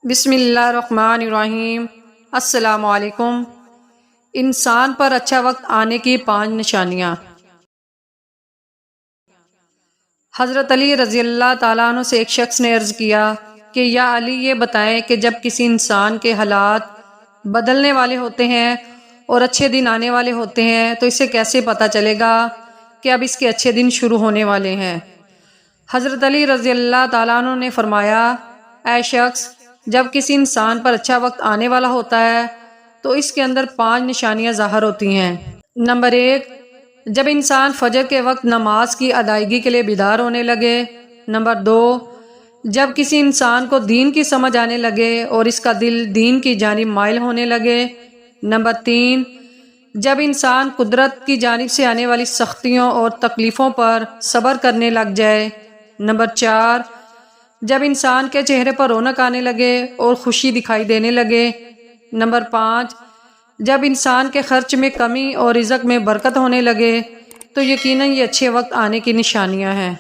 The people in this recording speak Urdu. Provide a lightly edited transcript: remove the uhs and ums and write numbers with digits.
بسم اللہ الرحمن الرحیم۔ السلام علیکم۔ انسان پر اچھا وقت آنے کی 5 نشانیاں۔ حضرت علی رضی اللہ تعالیٰ عنہ سے ایک شخص نے عرض کیا کہ یا علی، یہ بتائیں کہ جب کسی انسان کے حالات بدلنے والے ہوتے ہیں اور اچھے دن آنے والے ہوتے ہیں تو اسے کیسے پتہ چلے گا کہ اب اس کے اچھے دن شروع ہونے والے ہیں؟ حضرت علی رضی اللہ تعالیٰ عنہ نے فرمایا، اے شخص، جب کسی انسان پر اچھا وقت آنے والا ہوتا ہے تو اس کے اندر 5 نشانیاں ظاہر ہوتی ہیں۔ نمبر 1، جب انسان فجر کے وقت نماز کی ادائیگی کے لیے بیدار ہونے لگے۔ نمبر 2، جب کسی انسان کو دین کی سمجھ آنے لگے اور اس کا دل دین کی جانب مائل ہونے لگے۔ نمبر 3، جب انسان قدرت کی جانب سے آنے والی سختیوں اور تکلیفوں پر صبر کرنے لگ جائے۔ نمبر 4، جب انسان کے چہرے پر رونق آنے لگے اور خوشی دکھائی دینے لگے۔ نمبر 5، جب انسان کے خرچ میں کمی اور رزق میں برکت ہونے لگے تو یقیناً یہ اچھے وقت آنے کی نشانیاں ہیں۔